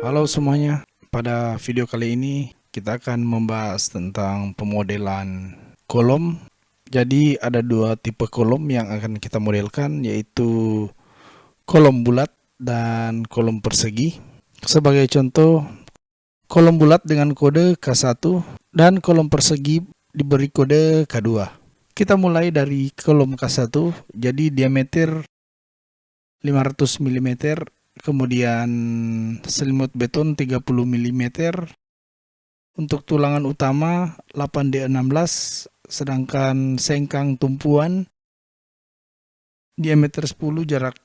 Halo semuanya, pada video kali ini kita akan membahas tentang pemodelan kolom. Jadi ada dua tipe kolom yang akan kita modelkan, yaitu kolom bulat dan kolom persegi. Sebagai contoh, kolom bulat dengan kode K1 dan kolom persegi diberi kode K2. Kita mulai dari kolom K1, jadi diameter 500 mm, kemudian selimut beton 30 mm, untuk tulangan utama 8D16, sedangkan sengkang tumpuan diameter 10, jarak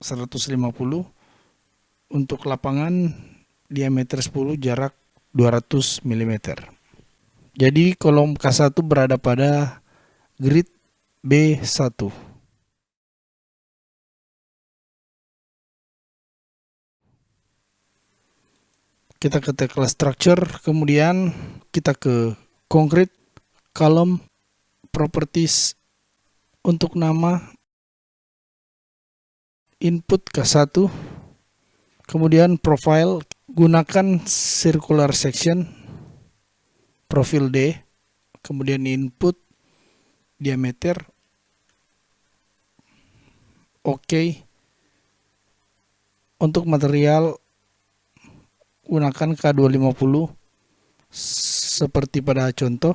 150, untuk lapangan diameter 10, jarak 200 mm. Jadi kolom K1 berada pada grid B1. Kita ke tecla structure, kemudian kita ke concrete, column, properties, untuk nama input K1, kemudian profile, gunakan circular section, profil D, kemudian input, diameter, OK. Untuk material gunakan K250 seperti pada contoh.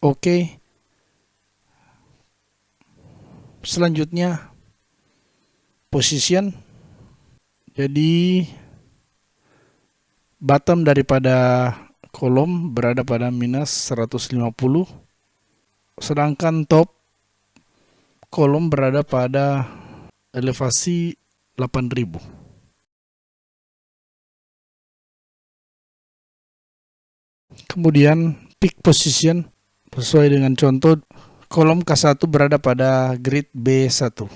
Oke. Selanjutnya position. Jadi bottom daripada kolom berada pada minus 150, sedangkan top kolom berada pada elevasi 8000. Kemudian peak position, sesuai dengan contoh, kolom K1 berada pada grid B1.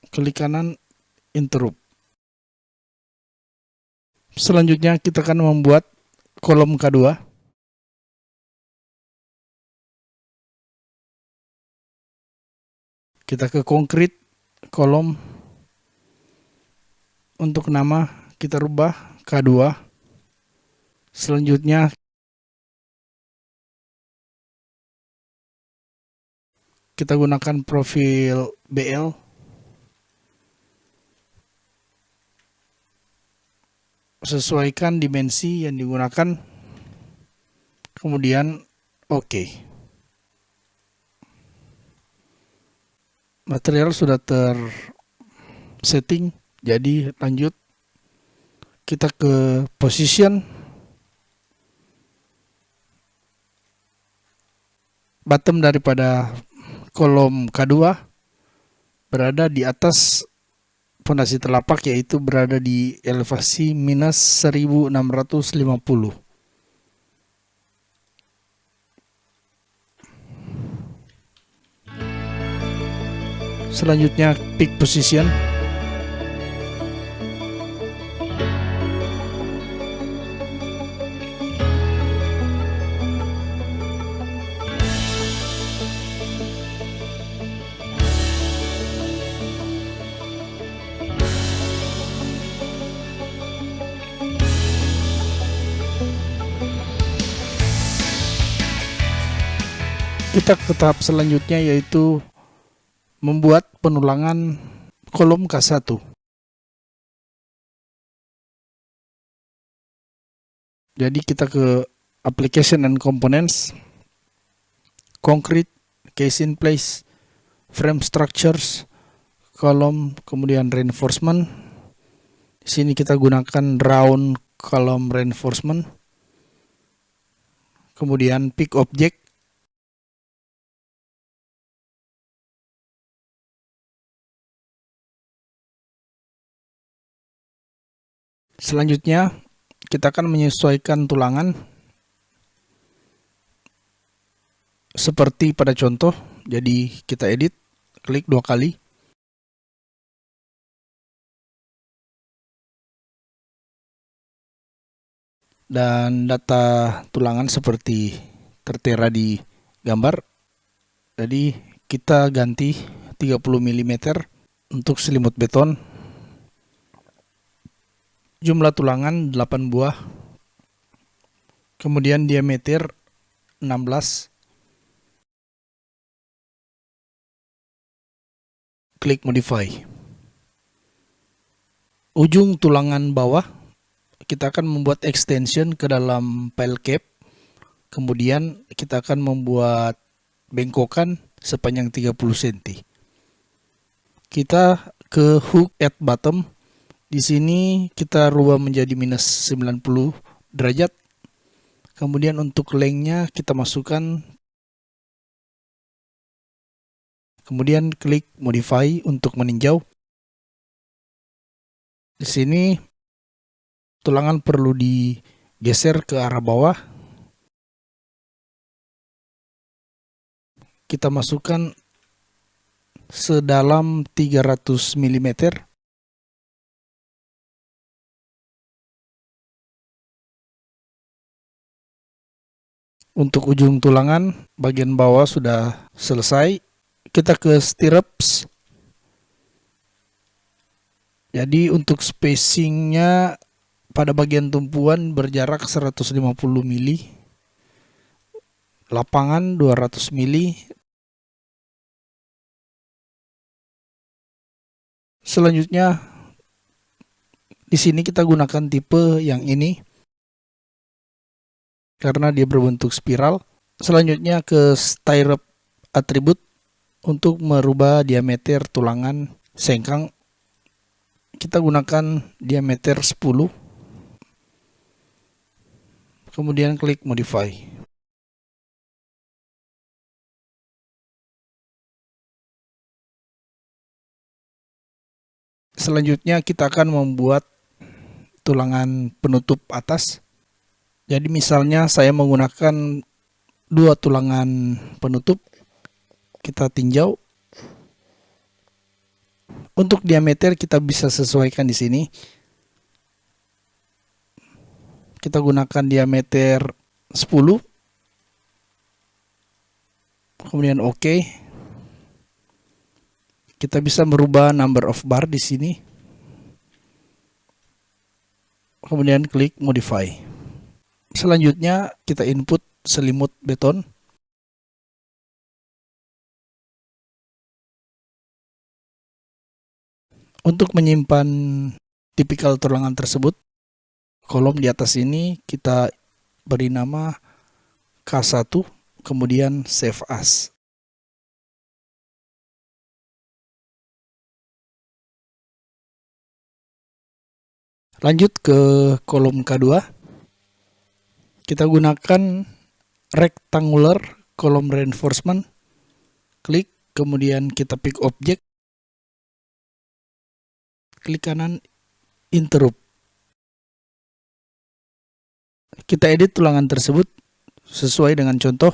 Klik kanan, interrupt. Selanjutnya kita akan membuat kolom K2. Kita ke concrete, kolom, untuk nama kita rubah K2. Selanjutnya kita gunakan profil BL. Sesuaikan dimensi yang digunakan, kemudian OK. Material sudah tersetting, jadi lanjut. Kita ke position, bottom daripada kolom K2 berada di atas fondasi telapak, yaitu berada di elevasi minus 1650. Selanjutnya peak position. Kita ke tahap selanjutnya, yaitu membuat penulangan kolom K1. Jadi kita ke application and components, concrete, case in place, frame structures, kolom, kemudian reinforcement. Di sini kita gunakan round column reinforcement. Kemudian pick object. Selanjutnya kita akan menyesuaikan tulangan seperti pada contoh. Jadi kita edit, klik 2 kali. Dan data tulangan seperti tertera di gambar. Jadi kita ganti 30 mm untuk selimut beton. Jumlah tulangan 8 buah. Kemudian diameter 16. Klik modify. Ujung tulangan bawah kita akan membuat extension ke dalam file cap. Kemudian kita akan membuat bengkokan sepanjang 30 cm. Kita ke hook at bottom. Di sini kita rubah menjadi minus 90 derajat. Kemudian untuk lengthnya kita masukkan. Kemudian klik modify untuk meninjau. Di sini tulangan perlu digeser ke arah bawah. Kita masukkan sedalam 300 mm. Untuk ujung tulangan bagian bawah sudah selesai. Kita ke stirrups. Jadi untuk spacingnya pada bagian tumpuan berjarak 150 mm, lapangan 200 mm. Selanjutnya di sini kita gunakan tipe yang ini karena dia berbentuk spiral. Selanjutnya ke stirrup attribute untuk merubah diameter tulangan sengkang. Kita gunakan diameter 10. Kemudian klik modify. Selanjutnya kita akan membuat tulangan penutup atas. Jadi misalnya saya menggunakan 2 tulangan penutup. Kita tinjau. Untuk diameter kita bisa sesuaikan di sini. Kita gunakan diameter 10. Kemudian OK. Kita bisa merubah number of bar di sini. Kemudian klik modify. Selanjutnya kita input selimut beton. Untuk menyimpan tipikal tulangan tersebut, kolom di atas ini kita beri nama K1, kemudian save as. Lanjut ke kolom K2. Kita gunakan rectangular column reinforcement. Klik, kemudian kita pick object. Klik kanan, interrupt. Kita edit tulangan tersebut sesuai dengan contoh.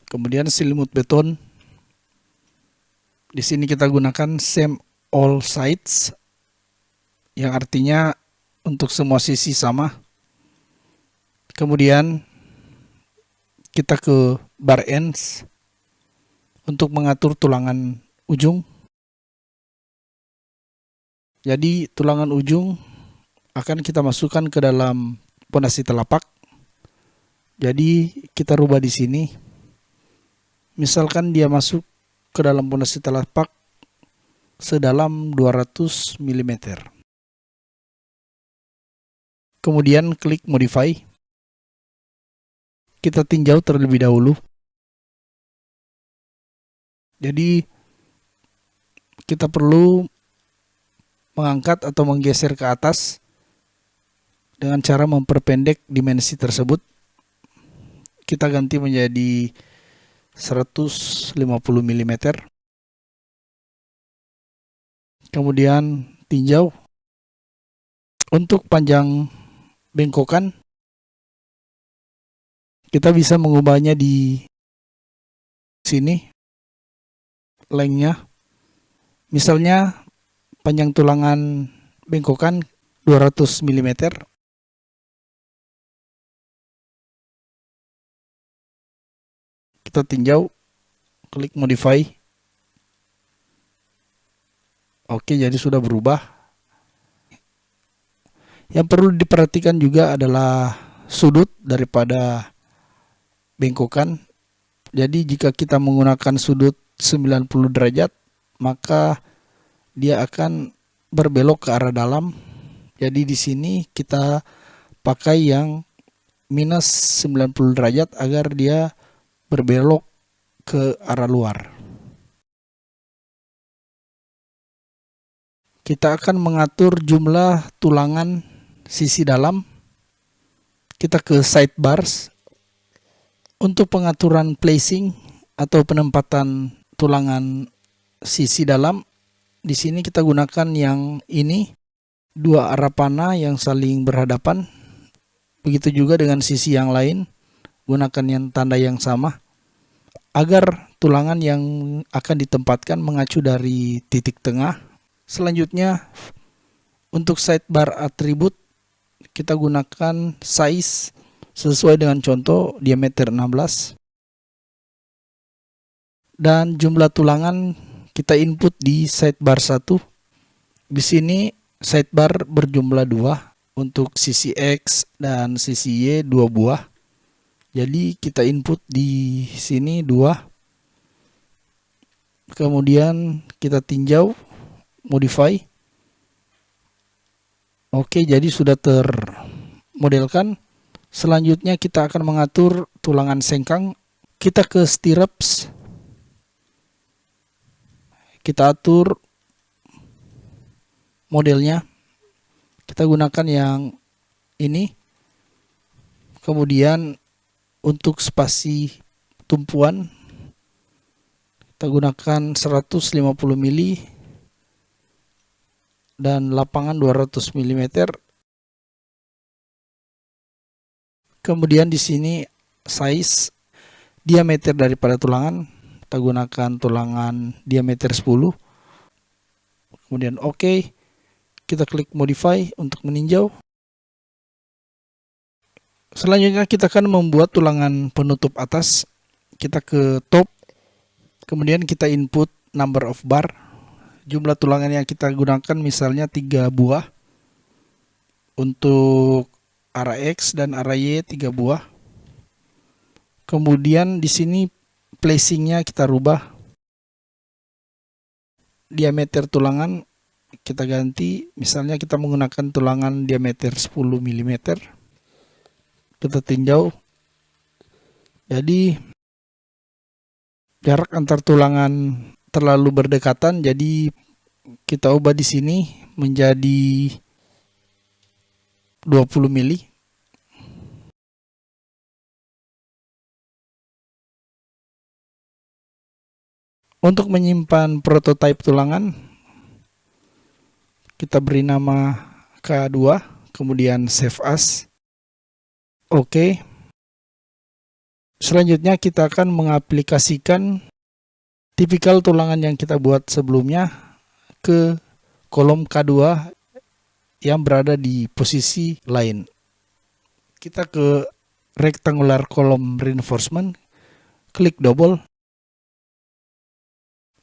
Kemudian selimut beton. Di sini kita gunakan same all sides, yang artinya untuk semua sisi sama. Kemudian kita ke bar ends untuk mengatur tulangan ujung. Jadi tulangan ujung akan kita masukkan ke dalam pondasi telapak. Jadi kita rubah di sini. Misalkan dia masuk ke dalam pondasi telapak sedalam 200 mm. Kemudian klik modify. Kita tinjau terlebih dahulu. Jadi kita perlu mengangkat atau menggeser ke atas dengan cara memperpendek dimensi tersebut. Kita ganti menjadi 150 mm. Kemudian tinjau. Untuk panjang bengkokan kita bisa mengubahnya di sini, lengthnya. Misalnya panjang tulangan bengkokan 200 mm. Kita tinjau, klik modify. Oke, jadi sudah berubah. Yang perlu diperhatikan juga adalah sudut daripada bengkokan. Jadi jika kita menggunakan sudut 90 derajat, maka dia akan berbelok ke arah dalam. Jadi di sini kita pakai yang minus 90 derajat agar dia berbelok ke arah luar. Kita akan mengatur jumlah tulangan sisi dalam. Kita ke sidebars. Untuk pengaturan placing atau penempatan tulangan sisi dalam, di sini kita gunakan yang ini, dua arah panah yang saling berhadapan. Begitu juga dengan sisi yang lain, gunakan yang tanda yang sama agar tulangan yang akan ditempatkan mengacu dari titik tengah. Selanjutnya, untuk sidebar atribut kita gunakan size sesuai dengan contoh diameter 16, dan jumlah tulangan kita input di sidebar 1. Di sini sidebar berjumlah 2, untuk sisi X dan sisi Y 2 buah. Jadi kita input di sini 2. Kemudian kita tinjau modify. Oke, jadi sudah termodelkan. Selanjutnya kita akan mengatur tulangan sengkang. Kita ke stirrups. Kita atur modelnya. Kita gunakan yang ini. Kemudian untuk spasi tumpuan kita gunakan 150 mili dan lapangan 200 mm. Kemudian di sini size diameter daripada tulangan, kita gunakan tulangan diameter 10. Kemudian oke, kita klik modify untuk meninjau. Selanjutnya kita akan membuat tulangan penutup atas. Kita ke top, kemudian kita input number of bar. Jumlah tulangan yang kita gunakan misalnya 3 buah. Untuk arah X dan arah Y 3 buah. Kemudian di sini placingnya kita rubah. Diameter tulangan kita ganti, misalnya kita menggunakan tulangan diameter 10 mm. Kita tinjau. Jadi jarak antar tulangan terlalu berdekatan, jadi kita ubah di sini menjadi 20 mili. Untuk menyimpan prototipe tulangan, kita beri nama K2, kemudian save as. Oke. Selanjutnya kita akan mengaplikasikan tipikal tulangan yang kita buat sebelumnya ke kolom K2 yang berada di posisi lain. Kita ke rectangular column reinforcement, klik double.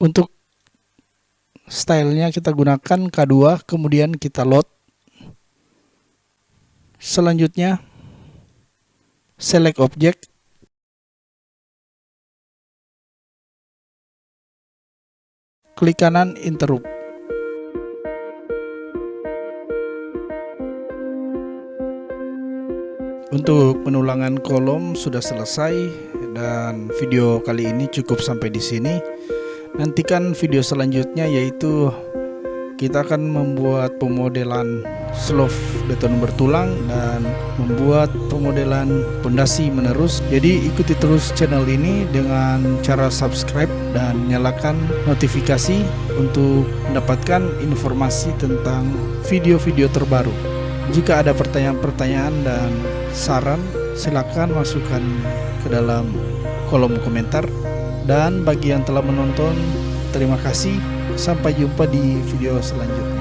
Untuk stylenya kita gunakan K2, kemudian kita load. Selanjutnya select object. Klik kanan interrupt. Untuk penulangan kolom sudah selesai dan video kali ini cukup sampai di sini. Nantikan video selanjutnya, yaitu kita akan membuat pemodelan slope beton bertulang dan membuat pemodelan pondasi menerus. Jadi ikuti terus channel ini dengan cara subscribe dan nyalakan notifikasi untuk mendapatkan informasi tentang video-video terbaru. Jika ada pertanyaan-pertanyaan dan saran, silakan masukkan ke dalam kolom komentar. Dan bagi yang telah menonton, terima kasih. Sampai jumpa di video selanjutnya.